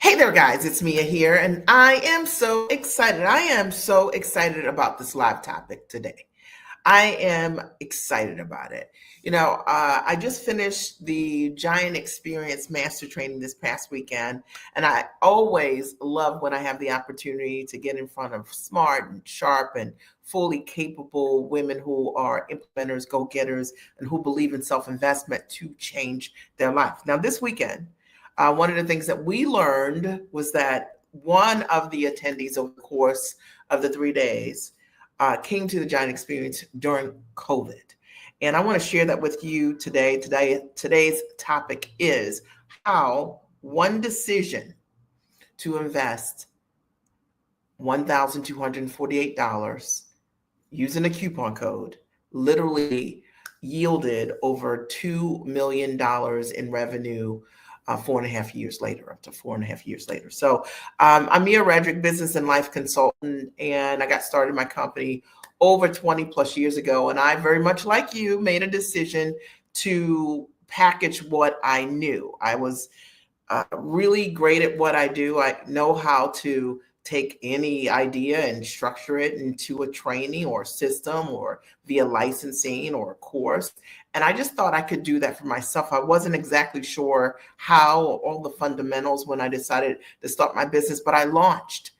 Hey there, guys, it's Mia here, and I am so excited. I am so excited about this live topic today. I am excited about it. I just finished the Giant Experience Master Training this past weekend, and I always love when I have the opportunity to get in front of smart and sharp and fully capable women who are implementers, go getters, and who believe in self investment to change their life. Now, this weekend, one of the things that we learned was that one of the attendees over the course of the 3 days came to the Giant Experience during COVID. And I want to share that with you today. Today's topic is how one decision to invest $1,248 using a coupon code literally yielded over $2 million in revenue 4.5 years later, up to 4.5 years later. So I'm Mia Redrick, business and life consultant, and I got started my company over 20 plus years ago. And I, very much like you, made a decision to package what I knew. I was really great at what I do. I know how to take any idea and structure it into a training or system or via licensing or a course. And I just thought I could do that for myself. I wasn't exactly sure how or all the fundamentals when I decided to start my business, but I launched.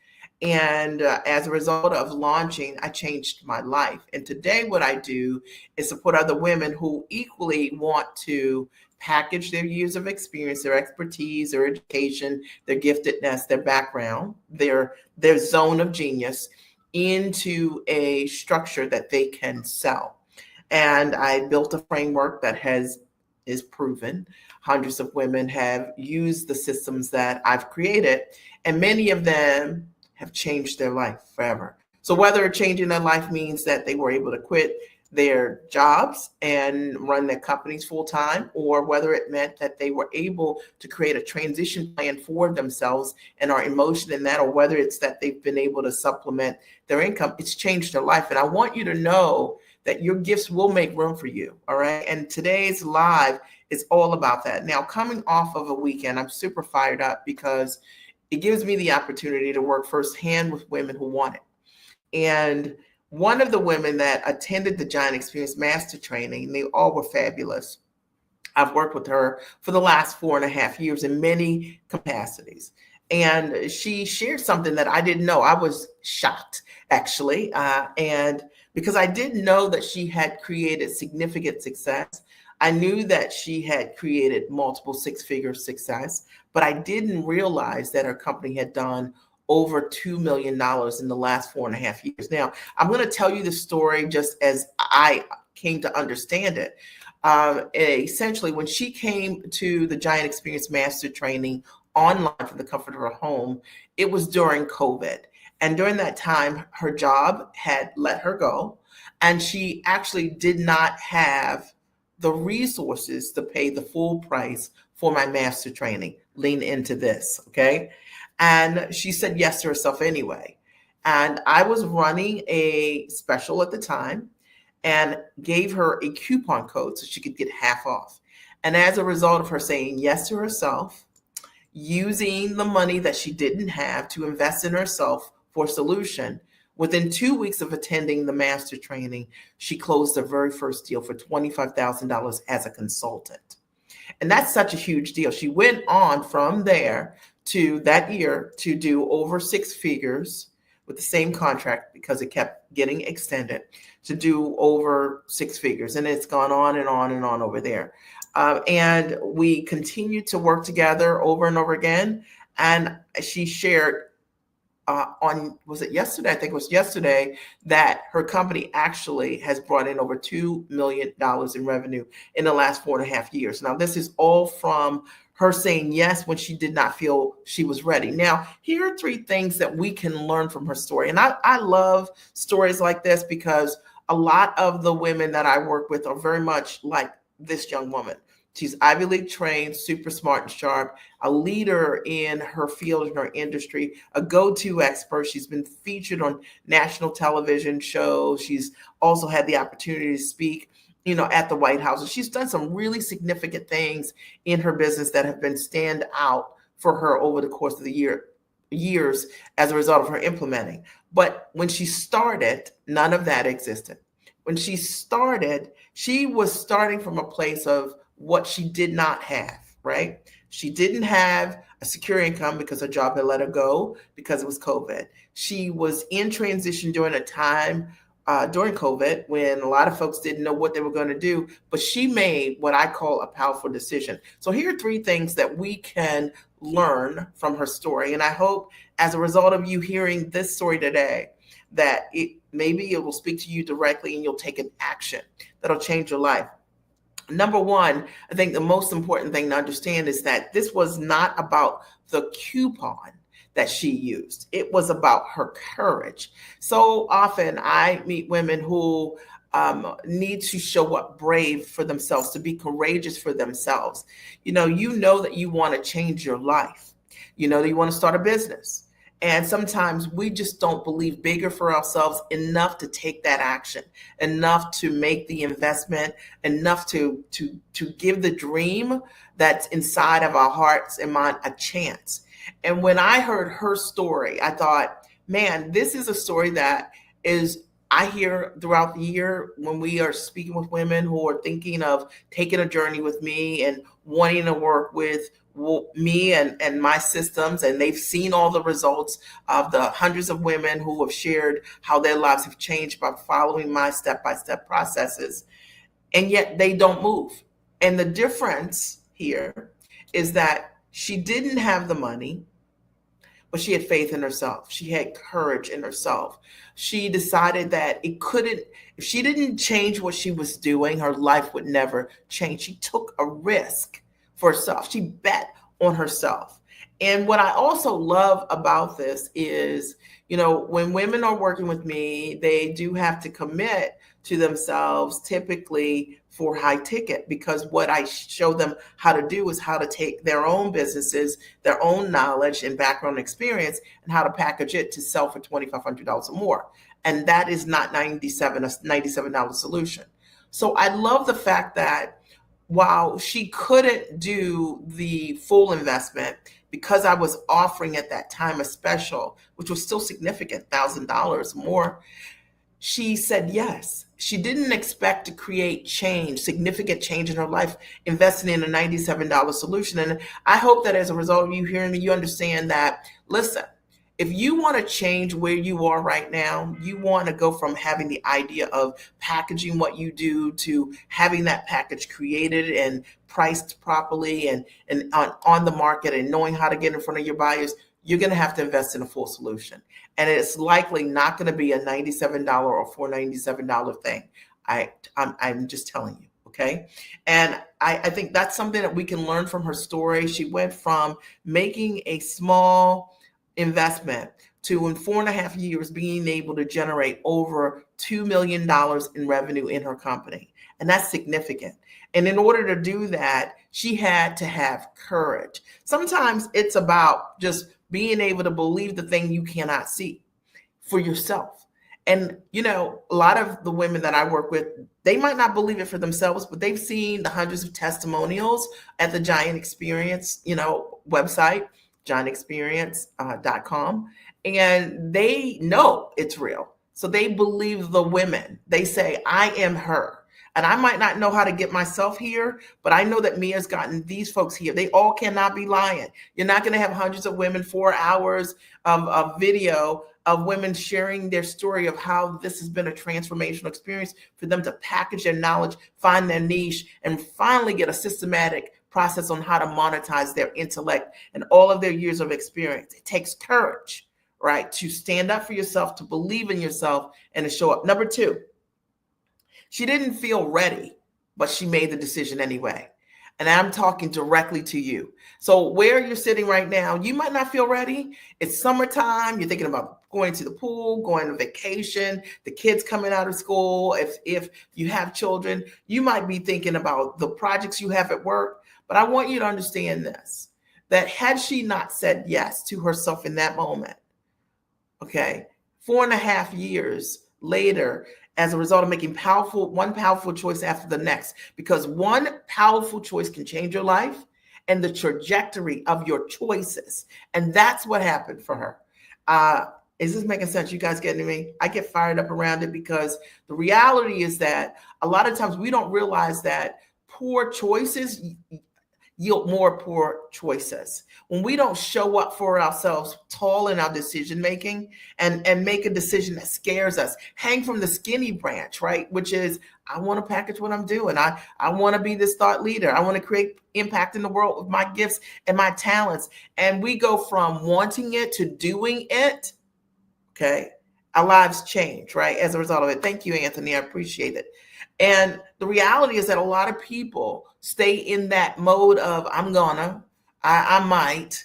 And as a result of launching, I changed my life. And today, what I do is support other women who equally want to package their years of experience, their expertise, their education, their giftedness, their background, their zone of genius into a structure that they can sell. And I built a framework that is proven. Hundreds of women have used the systems that I've created, and many of them have changed their life forever. So whether changing their life means that they were able to quit their jobs and run their companies full time, or whether it meant that they were able to create a transition plan for themselves and are emotional in that, or whether it's that they've been able to supplement their income, it's changed their life. And I want you to know that your gifts will make room for you. All right. And today's live is all about that. Now, coming off of a weekend, I'm super fired up because it gives me the opportunity to work firsthand with women who want it. And one of the women that attended the Giant Experience Master Training, they all were fabulous. I've worked with her for the last 4.5 years in many capacities. And she shared something that I didn't know. I was shocked, actually. And because I didn't know that she had created significant success. I knew that she had created multiple six-figure success, but I didn't realize that her company had done over $2 million in the last 4.5 years. Now, I'm going to tell you the story just as I came to understand it. Essentially, when she came to the Giant Experience Master Training online from the comfort of her home, it was during COVID. And during that time, her job had let her go, and she actually did not have the resources to pay the full price for my master training. Lean into this, okay? And she said yes to herself anyway. And I was running a special at the time and gave her a coupon code so she could get half off. And as a result of her saying yes to herself, using the money that she didn't have to invest in herself for a solution, within 2 weeks of attending the master training, she closed her very first deal for $25,000 as a consultant. And that's such a huge deal. She went on from there to that year to do over six figures with the same contract because it kept getting extended to do over six figures. And it's gone on and on and on over there. And we continued to work together over and over again. And she shared was it yesterday? I think it was yesterday that her company actually has brought in over $2 million in revenue in the last 4.5 years. Now, this is all from her saying yes when she did not feel she was ready. Now, here are 3 things that we can learn from her story. And I love stories like this because a lot of the women that I work with are very much like this young woman. She's Ivy League trained, super smart and sharp, a leader in her field, in her industry, a go-to expert. She's been featured on national television shows. She's also had the opportunity to speak, at the White House. And she's done some really significant things in her business that have been stand out for her over the course of the years as a result of her implementing. But when she started, none of that existed. When she started, she was starting from a place of what she did not have, right? She didn't have a secure income because her job had let her go because it was COVID. She was in transition during a time during COVID when a lot of folks didn't know what they were going to do, but she made what I call a powerful decision. So here are 3 things that we can learn from her story. And I hope as a result of you hearing this story today, that maybe it will speak to you directly and you'll take an action that'll change your life. Number one, I think the most important thing to understand is that this was not about the coupon that she used. It was about her courage. So often I meet women who need to show up brave for themselves, to be courageous for themselves. You know that you want to change your life. You know that you want to start a business. And sometimes we just don't believe bigger for ourselves enough to take that action, enough to make the investment, enough to give the dream that's inside of our hearts and mind a chance. And when I heard her story, I thought, man, this is a story that I hear throughout the year when we are speaking with women who are thinking of taking a journey with me and wanting to work with me and my systems, and they've seen all the results of the hundreds of women who have shared how their lives have changed by following my step-by-step processes, and yet they don't move. And the difference here is that she didn't have the money, but she had faith in herself. She had courage in herself. She decided that if she didn't change what she was doing, her life would never change. She took a risk for herself. She bet on herself. And what I also love about this is, when women are working with me, they do have to commit to themselves typically for high ticket, because what I show them how to do is how to take their own businesses, their own knowledge and background experience, and how to package it to sell for $2,500 or more. And that is not a $97 solution. So I love the fact that while she couldn't do the full investment because I was offering at that time a special, which was still significant, $1,000 more, she said yes. She didn't expect to create significant change in her life, investing in a $97 solution. And I hope that as a result of you hearing me, you understand that, listen, if you want to change where you are right now, you want to go from having the idea of packaging what you do to having that package created and priced properly and on the market and knowing how to get in front of your buyers, you're going to have to invest in a full solution. And it's likely not going to be a $97 or $497 thing. I'm just telling you. Okay. And I think that's something that we can learn from her story. She went from making a small investment to, in 4.5 years, being able to generate over $2 million in revenue in her company. And that's significant. And in order to do that, she had to have courage. Sometimes it's about just being able to believe the thing you cannot see for yourself. And, a lot of the women that I work with, they might not believe it for themselves, but they've seen the hundreds of testimonials at the Giant Experience, website, giantexperience.com, and they know it's real. So they believe the women. They say, I am her. And I might not know how to get myself here, but I know that Mia's gotten these folks here. They all cannot be lying. You're not going to have hundreds of women, 4 hours of video of women sharing their story of how this has been a transformational experience for them to package their knowledge, find their niche, and finally get a systematic process on how to monetize their intellect and all of their years of experience. It takes courage, right, to stand up for yourself, to believe in yourself, and to show up. Number 2, she didn't feel ready, but she made the decision anyway. And I'm talking directly to you. So where you're sitting right now, you might not feel ready. It's summertime. You're thinking about going to the pool, going on vacation, the kids coming out of school. If you have children, you might be thinking about the projects you have at work. But I want you to understand this, that had she not said yes to herself in that moment, okay, 4.5 years later, as a result of making one powerful choice after the next, because one powerful choice can change your life and the trajectory of your choices. And that's what happened for her. Is this making sense? You guys getting me? I get fired up around it because the reality is that a lot of times we don't realize that poor choices yield more poor choices. When we don't show up for ourselves tall in our decision making and make a decision that scares us, hang from the skinny branch, right? Which is, I want to package what I'm doing. I want to be this thought leader. I want to create impact in the world with my gifts and my talents. And we go from wanting it to doing it. Okay. Our lives change, right? As a result of it. Thank you, Anthony. I appreciate it. And the reality is that a lot of people stay in that mode of, I might,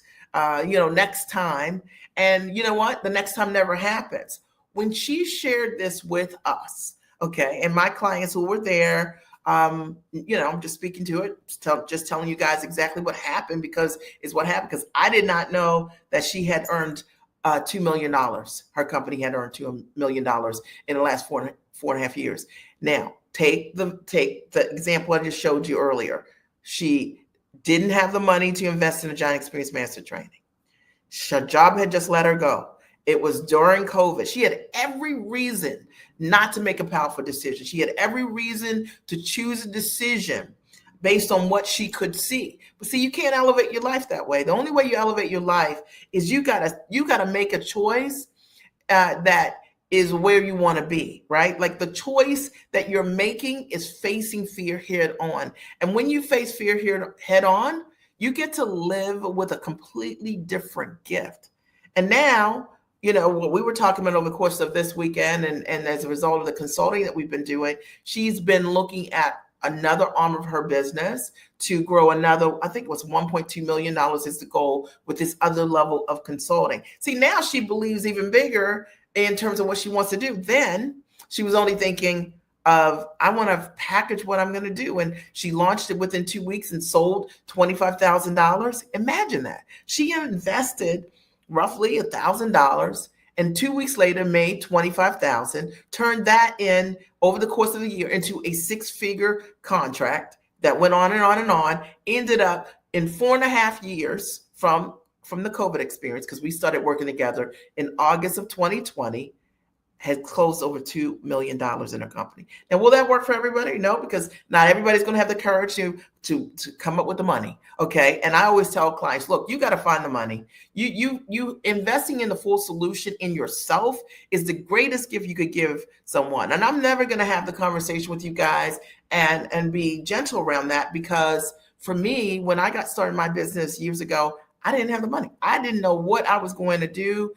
next time. And you know what? The next time never happens. When she shared this with us, okay, and my clients who were there, I'm just speaking to it, just telling you guys exactly what happened because I did not know that she had earned $2 million. Her company had earned $2 million in the last four and a half years. Now, take the example I just showed you earlier. She didn't have the money to invest in a Giant Experience Master Training. Her job had just let her go. It was during COVID. She had every reason not to make a powerful decision. She had every reason to choose a decision based on what she could see. But see, you can't elevate your life that way. The only way you elevate your life is you gotta make a choice that is where you want to be, right? Like the choice that you're making is facing fear head on. And when you face fear head on, you get to live with a completely different gift. And now, what we were talking about over the course of this weekend, and as a result of the consulting that we've been doing, she's been looking at another arm of her business to grow another, I think it was $1.2 million is the goal with this other level of consulting. See, now she believes even bigger in terms of what she wants to do. Then she was only thinking of, I want to package what I'm going to do. And she launched it within 2 weeks and sold $25,000. Imagine that. She invested roughly $1,000 and 2 weeks later made $25,000, turned that in over the course of the year into a 6-figure contract that went on and on and on, ended up in 4.5 years from the COVID experience, because we started working together in August of 2020, had closed over $2 million in her company. Now, will that work for everybody? No, because not everybody's going to have the courage to come up with the money. Okay. And I always tell clients, look, you got to find the money. You investing in the full solution in yourself is the greatest gift you could give someone. And I'm never going to have the conversation with you guys and be gentle around that, because for me, when I got started in my business years ago, I didn't have the money. I didn't know what I was going to do.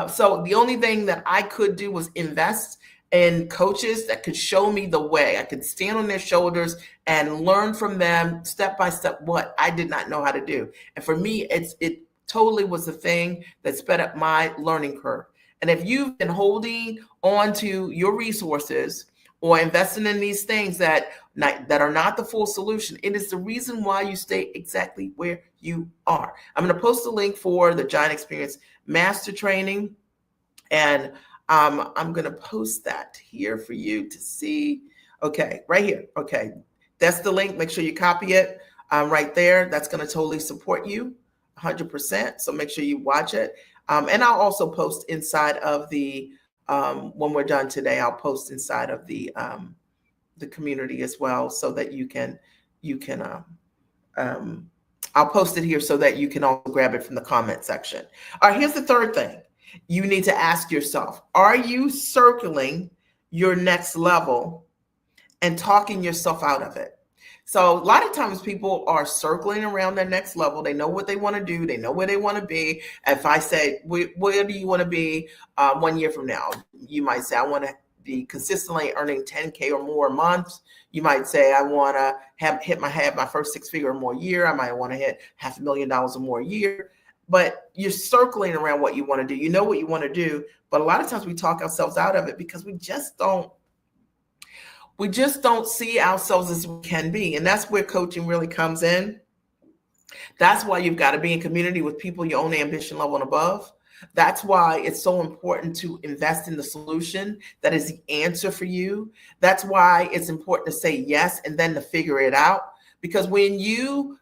So the only thing that I could do was invest in coaches that could show me the way. I could stand on their shoulders and learn from them step by step what I did not know how to do. And for me, it totally was the thing that sped up my learning curve. And if you've been holding on to your resources or investing in these things that are not the full solution, it is the reason why you stay exactly where you are. I'm going to post a link for the Giant Experience Master Training, and I'm going to post that here for you to see. Okay, right here. Okay, that's the link. Make sure you copy it right there. That's going to totally support you 100%. So make sure you watch it. And I'll also post inside of the when we're done today, I'll post inside of the community as well, so that you can I'll post it here so that you can also grab it from the comment section. All right, here's the third thing you need to ask yourself. Are you circling your next level and talking yourself out of it? So a lot of times people are circling around their next level. They know what they want to do. They know where they want to be. If I say, where do you want to be 1 year from now? You might say, I want to be consistently earning 10K or more a month. You might say, I want to have my first 6-figure or more year. I might want to hit $500,000 or more a year. But you're circling around what you want to do. You know what you want to do. But a lot of times we talk ourselves out of it because we just don't see ourselves as we can be. And that's where coaching really comes in. That's why you've got to be in community with people your own ambition level and above. That's why it's so important to invest in the solution that is the answer for you. That's why it's important to say yes and then to figure it out. Because when you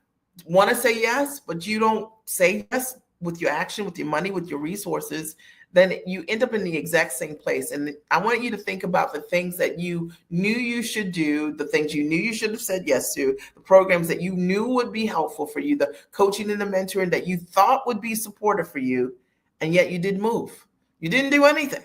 want to say yes, but you don't say yes with your action, with your money, with your resources, then you end up in the exact same place. And I want you to think about the things that you knew you should do, the things you knew you should have said yes to, the programs that you knew would be helpful for you, the coaching and the mentoring that you thought would be supportive for you, and yet you didn't move. You didn't do anything.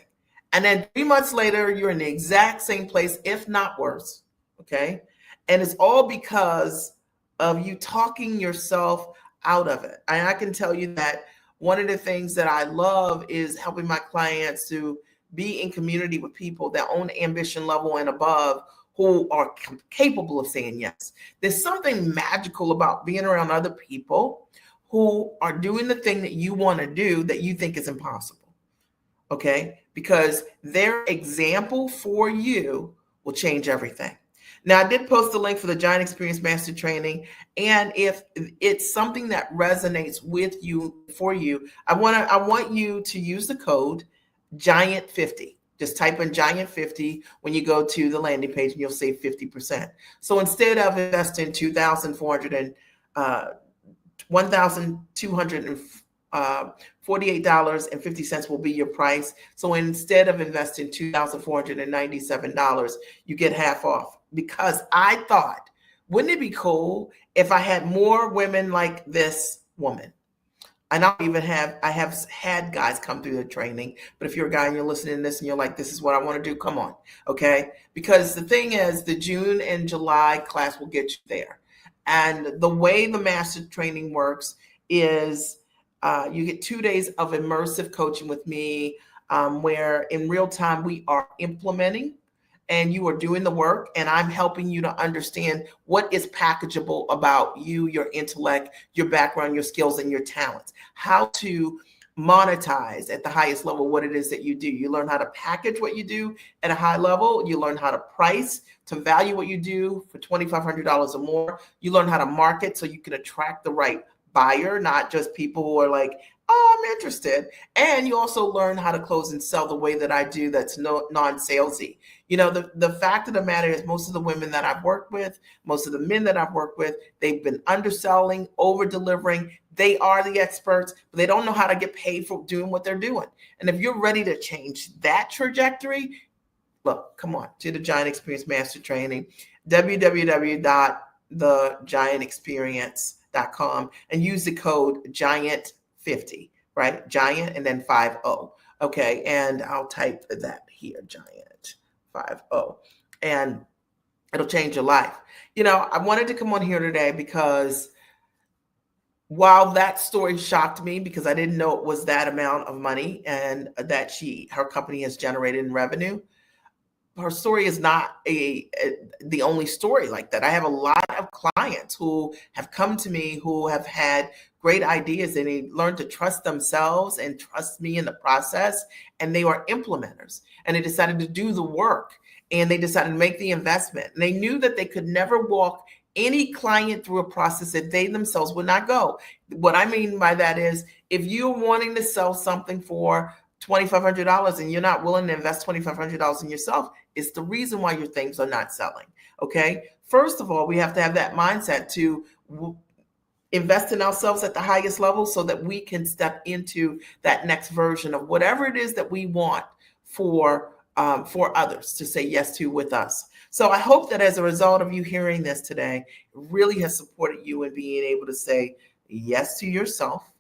And then 3 months later, you're in the exact same place, if not worse. Okay. And it's all because of you talking yourself out of it. And I can tell you that one of the things that I love is helping my clients to be in community with people that own ambition level and above who are capable of saying yes. There's something magical about being around other people who are doing the thing that you want to do that you think is impossible. Okay? Because their example for you will change everything. Now, I did post the link for the Giant Experience Master Training, and if it's something that resonates with you, for you, I want you to use the code GIANT50. Just type in GIANT50 when you go to the landing page, and you'll save 50%. So instead of investing $1,248.50 will be your price. So instead of investing $2,497, you get half off. Because I thought, wouldn't it be cool if I had more women like this woman? And I have had guys come through the training, but if you're a guy and you're listening to this and you're like, this is what I want to do, come on, okay? Because the thing is, the June and July class will get you there. And the way the master training works is you get 2 days of immersive coaching with me, where in real time we are implementing and you are doing the work, and I'm helping you to understand what is packageable about you, your intellect, your background, your skills, and your talents, how to monetize at the highest level what it is that you do. You learn how to package what you do at a high level. You learn how to price, to value what you do for $2,500 or more. You learn how to market so you can attract the right buyer, not just people who are like, oh, I'm interested. And you also learn how to close and sell the way that I do, that's non-salesy. You know, the fact of the matter is, most of the women that I've worked with, most of the men that I've worked with, they've been underselling, over-delivering. They are the experts, but they don't know how to get paid for doing what they're doing. And if you're ready to change that trajectory, look, come on to the Giant Experience Master Training, www.thegiantexperience.com, and use the code GIANT50, right? Giant and then 50. Okay. And I'll type that here, GIANT 50, and it'll change your life. You know, I wanted to come on here today because while that story shocked me, because I didn't know it was that amount of money and that her company has generated in revenue, her story is not the only story like that. I have a lot of clients who have come to me who have had great ideas, and they learned to trust themselves and trust me in the process. And they were implementers, and they decided to do the work, and they decided to make the investment. And they knew that they could never walk any client through a process that they themselves would not go. What I mean by that is, if you're wanting to sell something for $2,500 and you're not willing to invest $2,500 in yourself, it's the reason why your things are not selling. Okay. First of all, we have to have that mindset to invest in ourselves at the highest level so that we can step into that next version of whatever it is that we want for others to say yes to with us. So I hope that as a result of you hearing this today, it really has supported you in being able to say yes to yourself.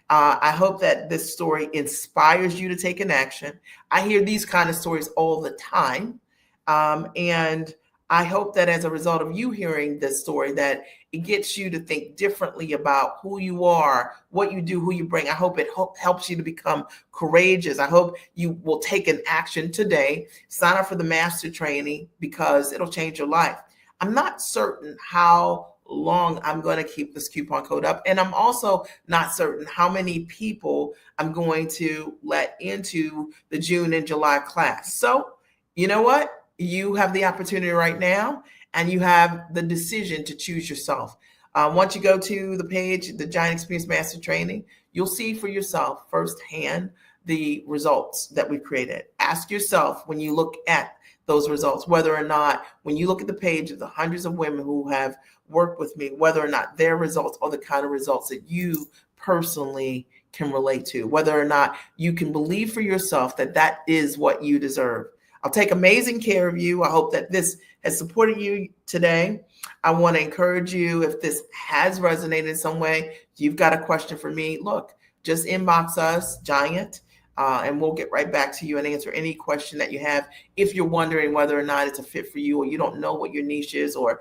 I hope that this story inspires you to take an action. I hear these kind of stories all the time. And I hope that as a result of you hearing this story, that it gets you to think differently about who you are, what you do, who you bring. I hope it helps you to become courageous. I hope you will take an action today. Sign up for the master training, because it'll change your life. I'm not certain how long I'm going to keep this coupon code up. And I'm also not certain how many people I'm going to let into the June and July class. So you know what? You have the opportunity right now, and you have the decision to choose yourself. Once you go to the page, the Giant Experience Master Training, you'll see for yourself firsthand the results that we created. Ask yourself when you look at those results, whether or not, when you look at the page of the hundreds of women who have worked with me, whether or not their results are the kind of results that you personally can relate to, whether or not you can believe for yourself that that is what you deserve. I'll take amazing care of you. I hope that this has supported you today. I want to encourage you, if this has resonated in some way, if you've got a question for me, look, just inbox us, Giant, and we'll get right back to you and answer any question that you have. If you're wondering whether or not it's a fit for you, or you don't know what your niche is, or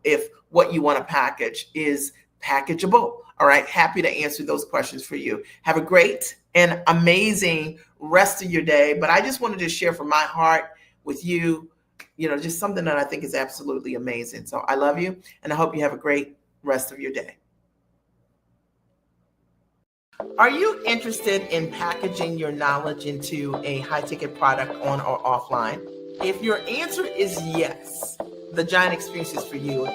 if what you want to package is packageable. All right, happy to answer those questions for you. Have a great and amazing rest of your day. But I just wanted to share from my heart with you, just something that I think is absolutely amazing. So I love you, and I hope you have a great rest of your day. Are you interested in packaging your knowledge into a high-ticket product on or offline? If your answer is yes, the Giant Experience is for you.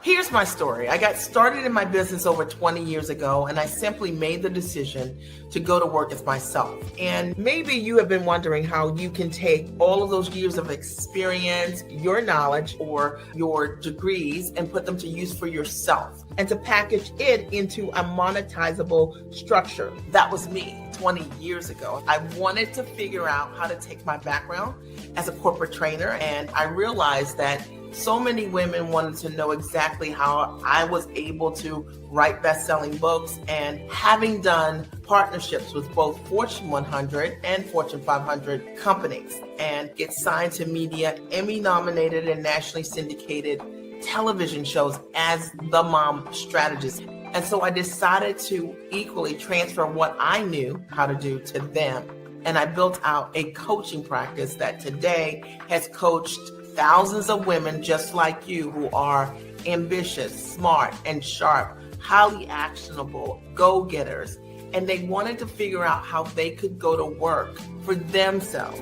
Here's my story. I got started in my business over 20 years ago, and I simply made the decision to go to work as myself. And maybe you have been wondering how you can take all of those years of experience, your knowledge, or your degrees, and put them to use for yourself, and to package it into a monetizable structure. That was me 20 years ago. I wanted to figure out how to take my background as a corporate trainer, and I realized that so many women wanted to know exactly how I was able to write best-selling books. And having done partnerships with both Fortune 100 and Fortune 500 companies, and get signed to media, Emmy-nominated and nationally syndicated television shows as the mom strategist. And so I decided to equally transfer what I knew how to do to them. And I built out a coaching practice that today has coached thousands of women just like you, who are ambitious, smart, and sharp, highly actionable, go-getters. And they wanted to figure out how they could go to work for themselves.